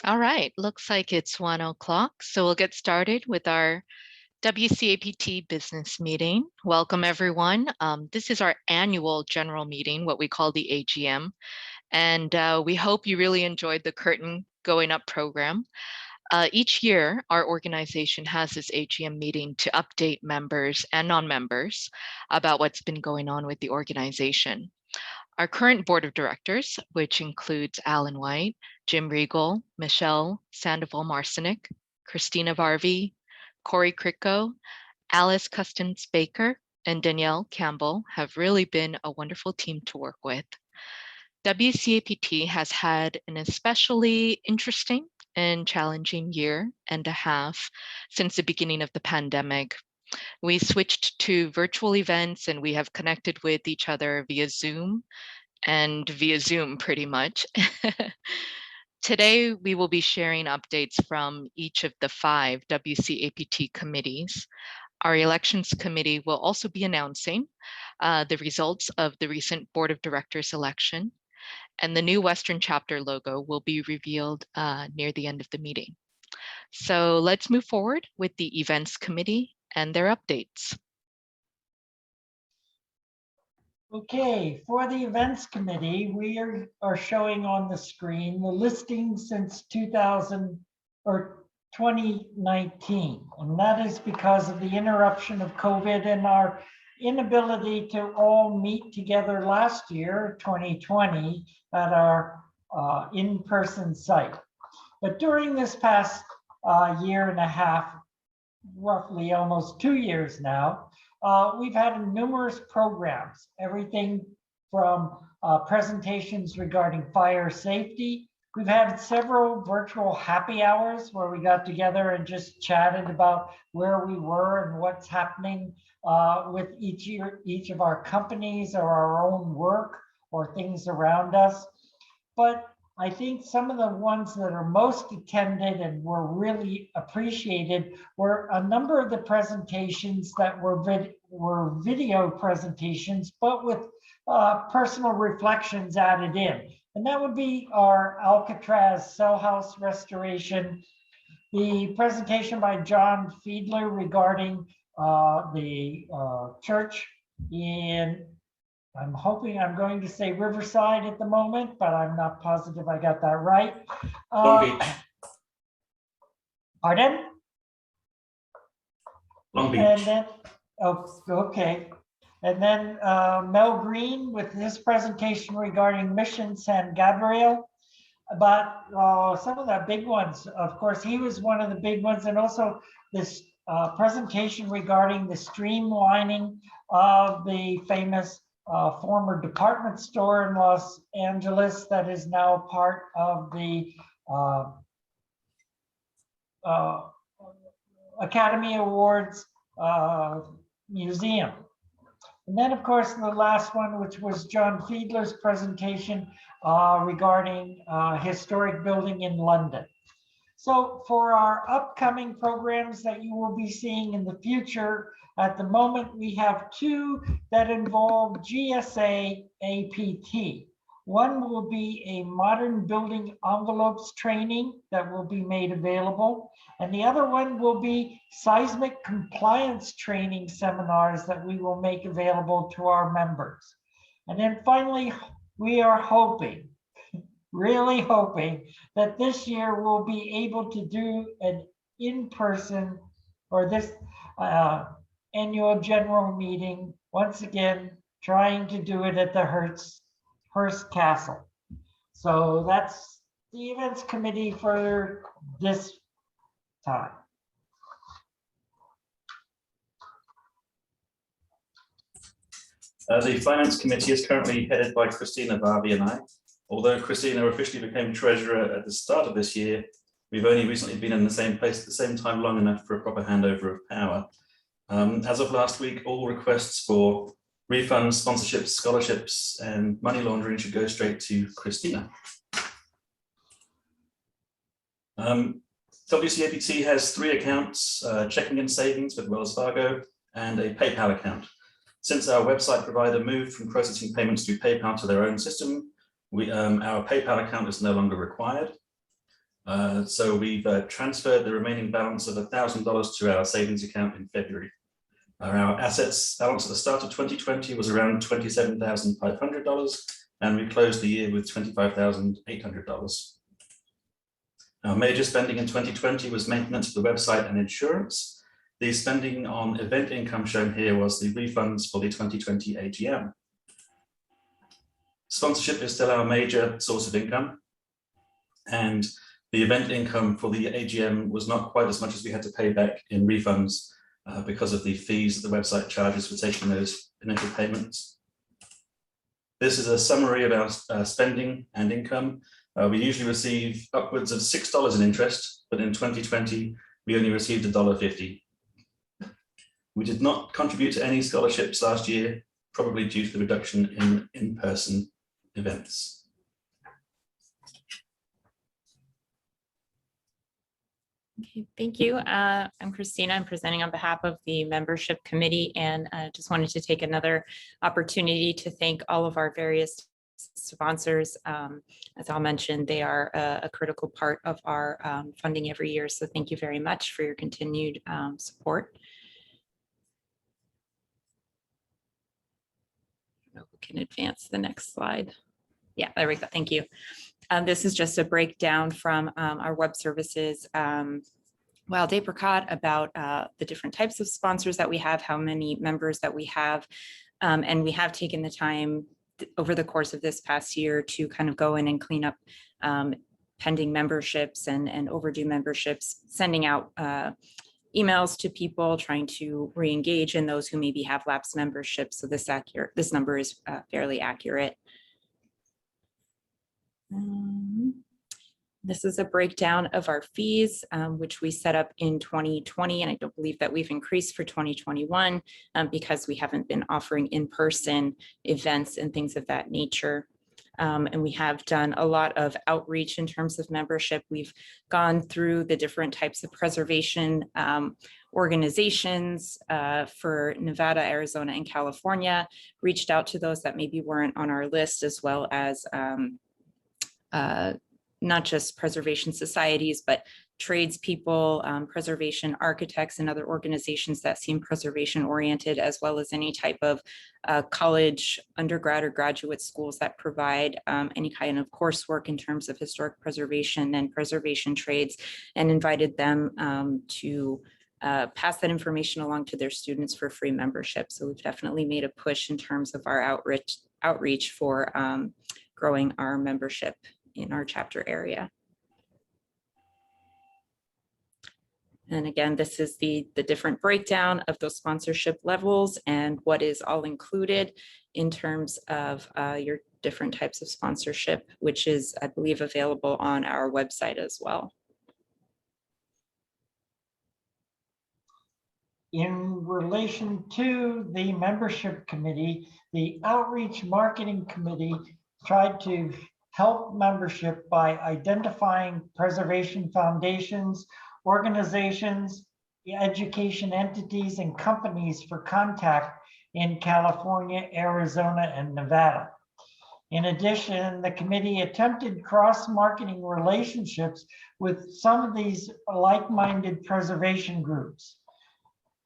All right, looks like it's 1 o'clock, so we'll get started with our WCAPT business meeting. Welcome, everyone. This is our annual general meeting, what we call the AGM, and we hope you really enjoyed the curtain going up program. Each year, our organization has this AGM meeting to update members and non-members about what's been going on with the organization. Our current board of directors, which includes Alan White, Jim Regal, Michelle Sandoval-Marcinick, Christina Varvey, Corey Kricko, Alice Custance-Baker, and Danielle Campbell, have really been a wonderful team to work with. WCAPT has had an especially interesting and challenging year and a half since the beginning of the pandemic. We switched to virtual events and we have connected with each other via Zoom pretty much. Today, we will be sharing updates from each of the 5 WCAPT committees. Our elections committee will also be announcing the results of the recent board of directors election, and the new Western chapter logo will be revealed near the end of the meeting. So let's move forward with the events committee and their updates. Okay, for the events committee, we are showing on the screen the listing since 2019, and that is because of the interruption of COVID and our inability to all meet together last year, 2020, at our in-person site. But during this past year and a half, roughly almost 2 years now, we've had numerous programs, everything from presentations regarding fire safety. We've had several virtual happy hours where we got together and just chatted about where we were and what's happening with each of our companies or our own work or things around us. But I think some of the ones that are most attended and were really appreciated were a number of the presentations that were video presentations, but with personal reflections added in. And that would be our Alcatraz cell house restoration, the presentation by John Fiedler regarding the church in, I'm hoping I'm going to say Riverside at the moment, but I'm not positive I got that right. Long Beach. Pardon? Long Beach. And then, oh, okay. And then Mel Green with his presentation regarding Mission San Gabriel. But some of the big ones, of course, he was one of the big ones. And also this presentation regarding the streamlining of the famous former department store in Los Angeles that is now part of the Academy Awards Museum. And then, of course, the last one, which was John Fiedler's presentation regarding historic building in London. So for our upcoming programs that you will be seeing in the future, at the moment, we have 2 that involve GSA APT. One will be a modern building envelopes training that will be made available. And the other one will be seismic compliance training seminars that we will make available to our members. And then finally, we are hoping, really hoping that this year we'll be able to do an in-person or this annual general meeting, once again, trying to do it at the Hearst Castle. So that's the events committee for this time. The finance committee is currently headed by Christina Varvey and I. Although Christina officially became treasurer at the start of this year, we've only recently been in the same place at the same time long enough for a proper handover of power. As of last week, all requests for refunds, sponsorships, scholarships, and money laundering should go straight to Christina. WCAPT has 3 accounts, checking and savings with Wells Fargo and a PayPal account. Since our website provider moved from processing payments through PayPal to their own system, our PayPal account is no longer required. So we've transferred the remaining balance of $1,000 to our savings account in February. Our assets balance at the start of 2020 was around $27,500, and we closed the year with $25,800. Our major spending in 2020 was maintenance of the website and insurance. The spending on event income shown here was the refunds for the 2020 AGM. Sponsorship is still our major source of income, and the event income for the AGM was not quite as much as we had to pay back in refunds because of the fees that the website charges for taking those initial payments. This is a summary of our spending and income. We usually receive upwards of $6 in interest, but in 2020, we only received $1.50. We did not contribute to any scholarships last year, probably due to the reduction in in-person events. Okay, thank you. I'm Christina. I'm presenting on behalf of the membership committee, and just wanted to take another opportunity to thank all of our various sponsors. As Al mentioned, they are a critical part of our funding every year. So thank you very much for your continued support. We can advance the next slide. Yeah, there we go. Thank you. This is just a breakdown from our web services Wild Apricot about the different types of sponsors that we have, how many members that we have, and we have taken the time over the course of this past year to kind of go in and clean up pending memberships and overdue memberships, sending out emails to people, trying to re-engage in those who maybe have lapsed memberships. So this number is fairly accurate. This is a breakdown of our fees, which we set up in 2020, and I don't believe that we've increased for 2021 because we haven't been offering in-person events and things of that nature. And we have done a lot of outreach in terms of membership. We've gone through the different types of preservation organizations for Nevada, Arizona, and California, reached out to those that maybe weren't on our list, as well as not just preservation societies, but tradespeople, preservation architects, and other organizations that seem preservation oriented, as well as any type of college, undergrad, or graduate schools that provide any kind of coursework in terms of historic preservation and preservation trades, and invited them to pass that information along to their students for free membership. So we've definitely made a push in terms of our outreach for growing our membership in our chapter area. And again, this is the different breakdown of those sponsorship levels and what is all included in terms of your different types of sponsorship, which is, I believe, available on our website as well. In relation to the membership committee, the outreach marketing committee tried to help membership by identifying preservation foundations, organizations, education entities, and companies for contact in California, Arizona, and Nevada. In addition, the committee attempted cross-marketing relationships with some of these like-minded preservation groups.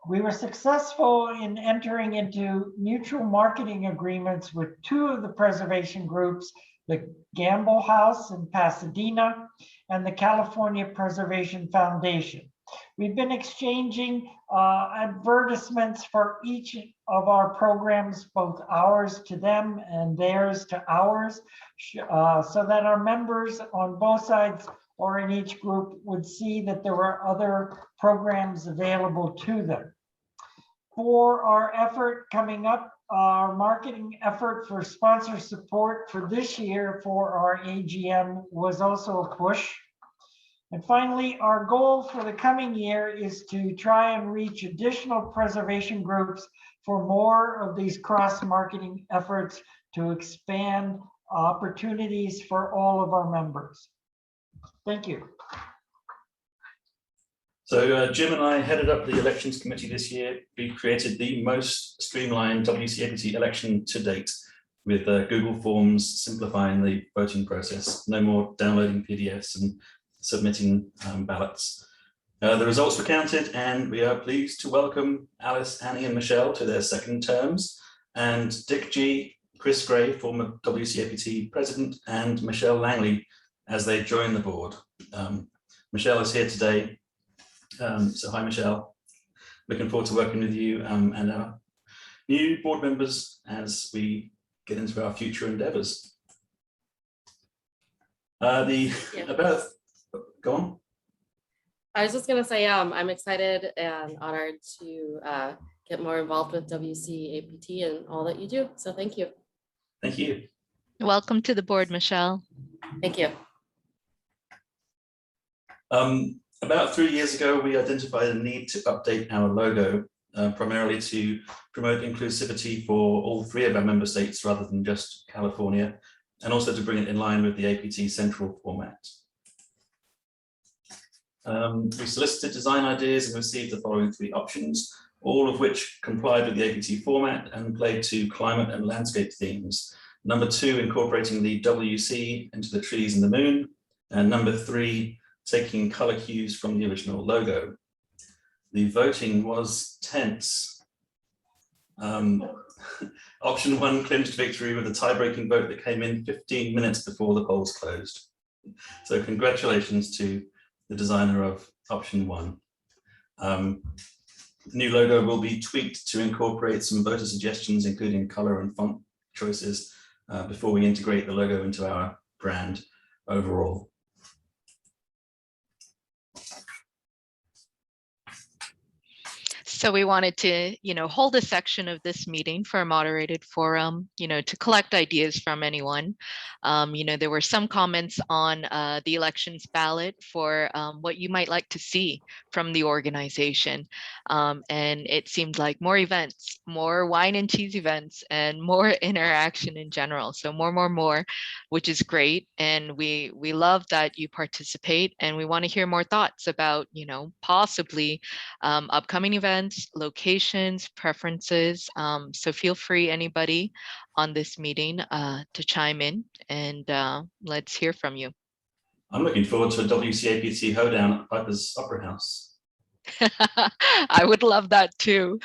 We were successful in entering into mutual marketing agreements with two of the preservation groups, the Gamble House in Pasadena and the California Preservation Foundation. We've been exchanging advertisements for each of our programs, both ours to them and theirs to ours, so that our members on both sides or in each group would see that there were other programs available to them. For our effort coming up, our marketing effort for sponsor support for this year for our AGM was also a push. And finally, our goal for the coming year is to try and reach additional preservation groups for more of these cross-marketing efforts to expand opportunities for all of our members. Thank you. So Jim and I headed up the elections committee this year. We created the most streamlined WCAPT election to date, with Google Forms simplifying the voting process. No more downloading PDFs and submitting ballots. The results were counted, and we are pleased to welcome Alice, Annie, and Michelle to their second terms, and Dick G, Chris Gray, former WCAPT president, and Michelle Langley as they join the board. Michelle is here today. So hi, Michelle. Looking forward to working with you and our new board members as we get into our future endeavors. Go on. I was just going to say, I'm excited and honored to get more involved with WCAPT and all that you do. So thank you. Thank you. Welcome to the board, Michelle. Thank you. About 3 years ago, we identified a need to update our logo, primarily to promote inclusivity for all 3 of our member states rather than just California, and also to bring it in line with the APT Central format. We solicited design ideas and received the following 3 options, all of which complied with the APT format and played to climate and landscape themes. Number 2, incorporating the WC into the trees and the moon. And number 3, taking color cues from the original logo. The voting was tense. Option 1 clinched victory with a tie-breaking vote that came in 15 minutes before the polls closed. So congratulations to the designer of option 1. The new logo will be tweaked to incorporate some voter suggestions, including color and font choices, before we integrate the logo into our brand overall. So we wanted to, hold a section of this meeting for a moderated forum, to collect ideas from anyone. There were some comments on the elections ballot for what you might like to see from the organization. And it seemed like more events, more wine and cheese events, and more interaction in general. So more, which is great. And we love that you participate, and we want to hear more thoughts about, possibly upcoming events, locations, preferences. So feel free, anybody on this meeting, to chime in, and let's hear from you. I'm looking forward to a WCAPT hoedown at Piper's Opera House. I would love that too.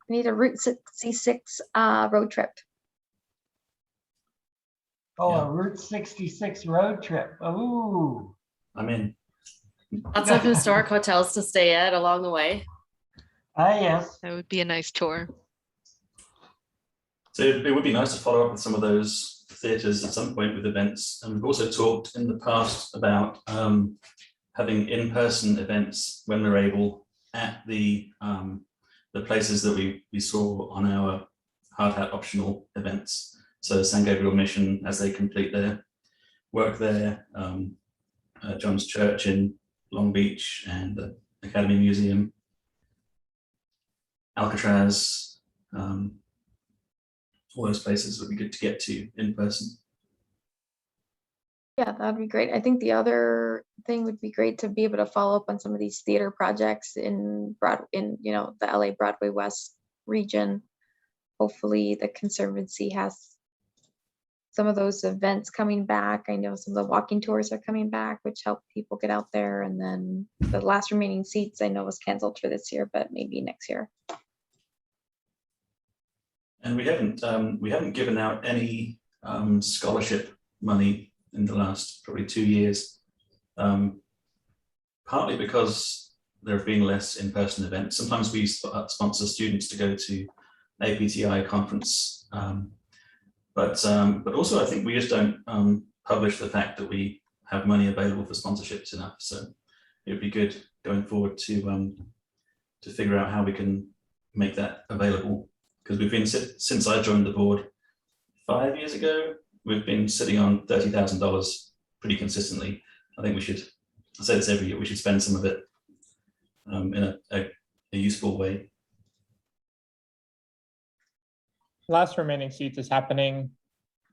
We need a Route 66 road trip. Oh, Yeah. a Route 66 road trip. Ooh. I'm in. Lots of historic hotels to stay at along the way. Ah, yes. That would be a nice tour. So it would be nice to follow up with some of those theatres at some point with events. And we've also talked in the past about having in-person events when we're able at the places that we saw on our hard hat optional events. So San Gabriel Mission, as they complete their work there, John's Church in Long Beach, and the Academy Museum, Alcatraz, all those places would be good to get to in person. Yeah, that'd be great. I think the other thing would be great to be able to follow up on some of these theater projects in the LA Broadway West region. Hopefully the Conservancy has some of those events coming back. I know some of the walking tours are coming back, which help people get out there. And then the last remaining seats I know was canceled for this year, but maybe next year. And we haven't given out any scholarship money in the last probably 2 years, partly because there have been less in-person events. Sometimes we sponsor students to go to APTI conference, but also I think we just don't publish the fact that we have money available for sponsorships enough. So it would be good going forward to figure out how we can make that available, because we've been, since I joined the board 5 years ago, we've been sitting on $30,000 pretty consistently. I think we should, I say this every year, we should spend some of it in a useful way. Last remaining seats is happening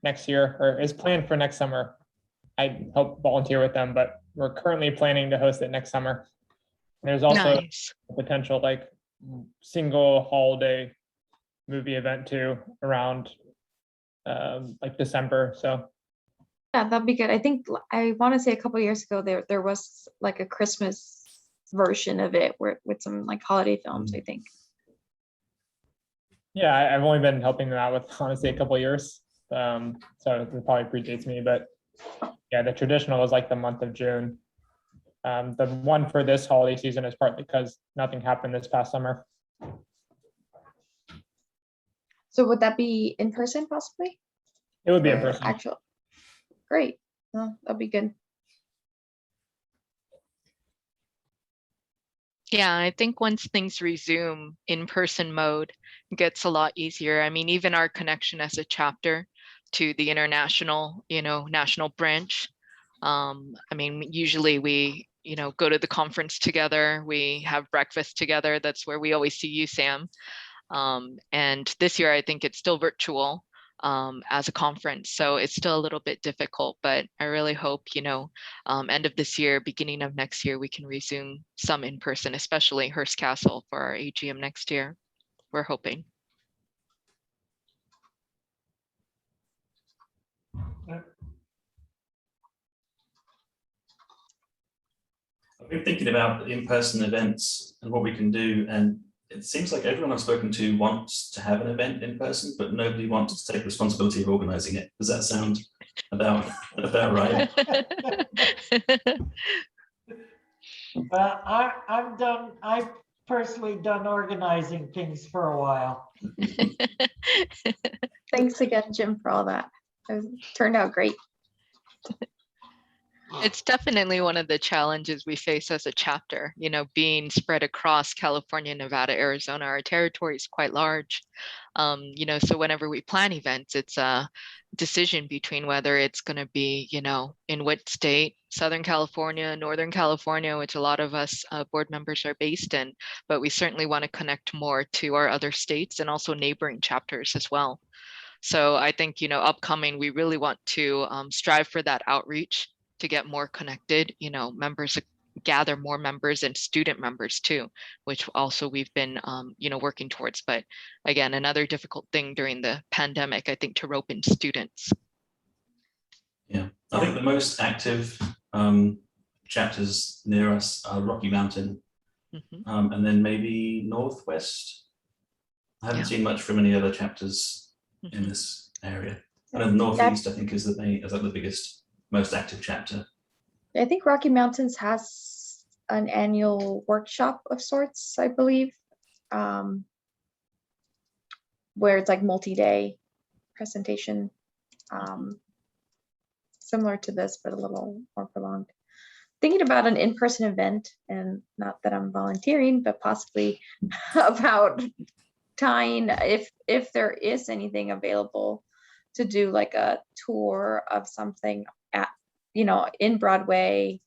next year, or is planned for next summer. I help volunteer with them, but we're currently planning to host it next summer. There's also Nice. a potential single holiday movie event too around like December. So Yeah, that'd be good. I think I want to say a couple of years ago there was like a Christmas version of it where with some like holiday films, I think. yeah, I've only been helping them out with honestly a couple of years. So it probably predates me, but yeah, the traditional was like the month of June. The one for this holiday season is partly because nothing happened this past summer. So would that be in person possibly? It would be in Or person. actual? Great. Well, that'd be good. Yeah, I think once things resume in-person mode, it gets a lot easier. I mean, even our connection as a chapter to the international, national branch. I mean, usually we, go to the conference together. We have breakfast together. That's where we always see you, Sam. And this year, I think it's still virtual as a conference. So it's still a little bit difficult, but I really hope, end of this year, beginning of next year, we can resume some in person, especially Hearst Castle for our AGM next year. We're hoping. I've been thinking about in-person events and what we can do, and it seems like everyone I've spoken to wants to have an event in person, but nobody wants to take responsibility of organizing it. Does that sound about right? Well, I've personally done organizing things for a while. Thanks again, Jim, for all that. It turned out great. It's definitely one of the challenges we face as a chapter, being spread across California, Nevada, Arizona. Our territory is quite large. So whenever we plan events, it's a decision between whether it's going to be, in what state, Southern California, Northern California, which a lot of us board members are based in, but we certainly want to connect more to our other states and also neighboring chapters as well. So I think, upcoming, we really want to strive for that outreach to get more connected, members, gather more members and student members too, which also we've been, working towards. But again, another difficult thing during the pandemic, I think, to rope in students. Yeah, I think the most active chapters near us are Rocky Mountain, and then maybe Northwest. I haven't seen much from any other chapters in this area. And then Northeast, I think, is the biggest, most active chapter. I think Rocky Mountains has an annual workshop of sorts, I believe, where it's like multi-day presentation, similar to this, but a little more prolonged. Thinking about an in-person event, and not that I'm volunteering, but possibly about tying, if there is anything available, to do like a tour of something at, in Broadway,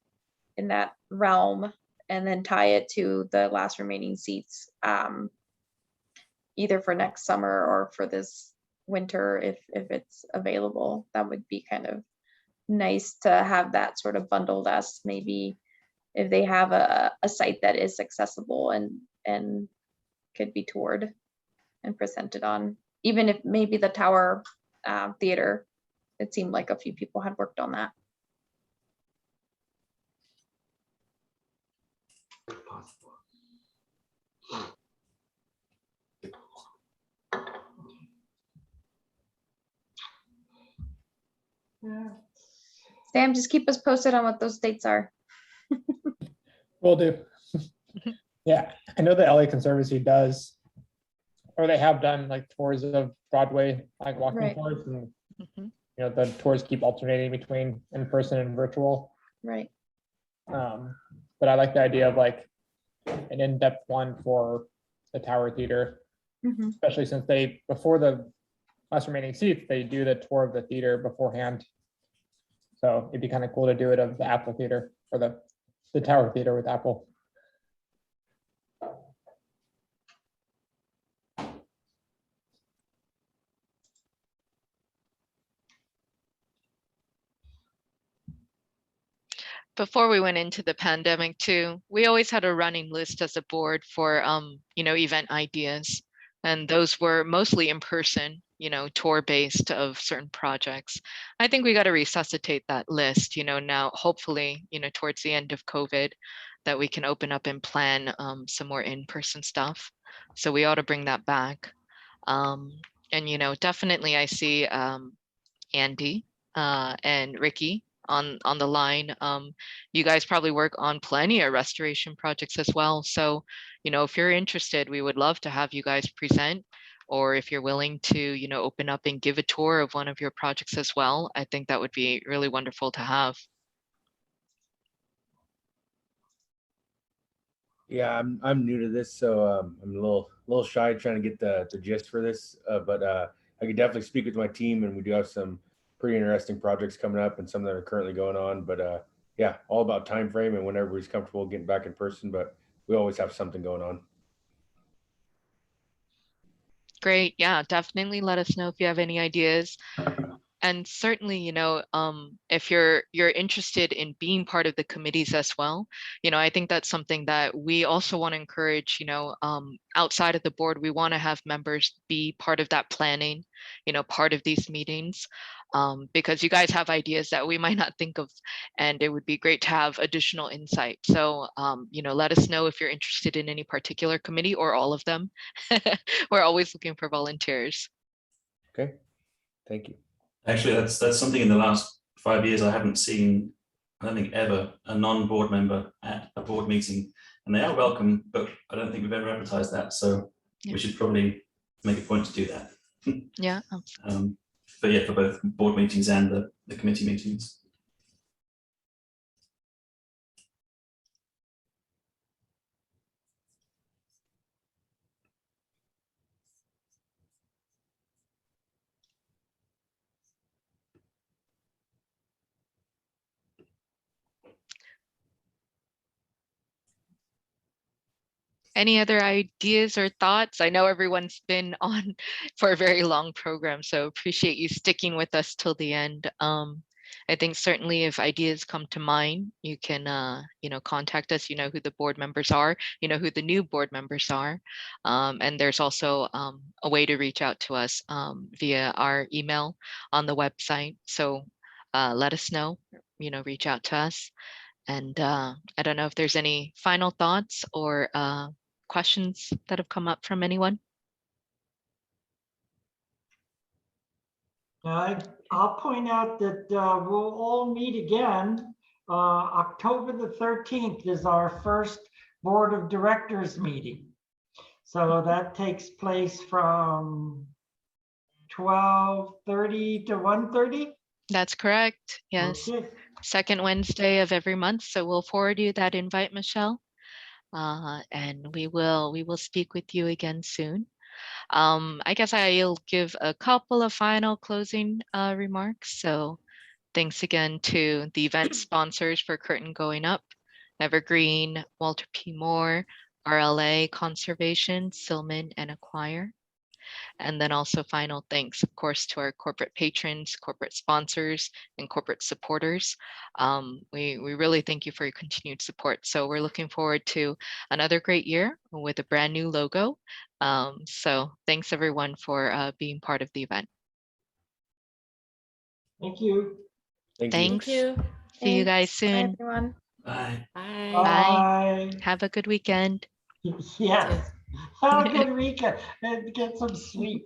in that realm, and then tie it to the last remaining seats, either for next summer or for this winter, if it's available. That would be kind of nice to have that sort of bundled as maybe if they have a site that is accessible and could be toured and presented on, even if maybe the Tower Theater. It seemed like a few people had worked on that. Sam, just keep us posted on what those dates are. Will do. Yeah, I know the LA Conservancy does, or they have done like tours of Broadway, like walking tours, and the tours keep alternating between in-person and virtual. Right. But I like the idea of like an in-depth one for the Tower Theater, especially since before the last remaining seats, they do the tour of the theater beforehand. So it'd be kind of cool to do it of the Apple Theater, or the Tower Theater with Apple. Before we went into the pandemic too, we always had a running list as a board for, event ideas. And those were mostly in person, tour based of certain projects. I think we got to resuscitate that list, now hopefully, towards the end of COVID, that we can open up and plan some more in-person stuff. So we ought to bring that back. And definitely I see Andy and Ricky on the line. You guys probably work on plenty of restoration projects as well. So, if you're interested, we would love to have you guys present, or if you're willing to, open up and give a tour of one of your projects as well. I think that would be really wonderful to have. Yeah, I'm new to this, so I'm a little shy trying to get the gist for this. But I could definitely speak with my team, and we do have some pretty interesting projects coming up, and some that are currently going on. But yeah, all about time frame and when everybody's comfortable getting back in person. But we always have something going on. Great. Yeah, definitely let us know if you have any ideas. And certainly, if you're interested in being part of the committees as well, I think that's something that we also want to encourage, outside of the board. We want to have members be part of that planning, part of these meetings, because you guys have ideas that we might not think of, and it would be great to have additional insight. So, let us know if you're interested in any particular committee or all of them. We're always looking for volunteers. Okay, thank you. Actually, that's something in the last 5 years I haven't seen, I don't think ever, a non-board member at a board meeting. And they are welcome, but I don't think we've ever advertised that. So Yeah. we should probably make a point to do that. Yeah. But yeah, for both board meetings and the committee meetings. Any other ideas or thoughts? I know everyone's been on for a very long program, so appreciate you sticking with us till the end. I think certainly if ideas come to mind, you can, contact us. You know who the board members are, who the new board members are. And there's also a way to reach out to us via our email on the website. So let us know, reach out to us. And I don't know if there's any final thoughts or questions that have come up from anyone. I'll point out that we'll all meet again. October the 13th is our first Board of Directors meeting. So that takes place from 12:30 to 1:30. That's correct. Yes. Okay. Second Wednesday of every month. So we'll forward you that invite, Michelle. And we will speak with you again soon. I guess I'll give a couple of final closing remarks. So thanks again to the event sponsors for Curtain Going Up, Evergreen, Walter P. Moore, RLA Conservation, Silman, and Acquire. And then also final thanks, of course, to our corporate patrons, corporate sponsors, and corporate supporters. We really thank you for your continued support. So we're looking forward to another great year with a brand new logo. So thanks everyone for being part of the event. Thank you. Thank you. Thanks. Thank you. See you guys Thanks. Bye, soon. everyone. Bye. Bye. Bye. Have a good weekend. Yes. Have a good weekend and get some sleep.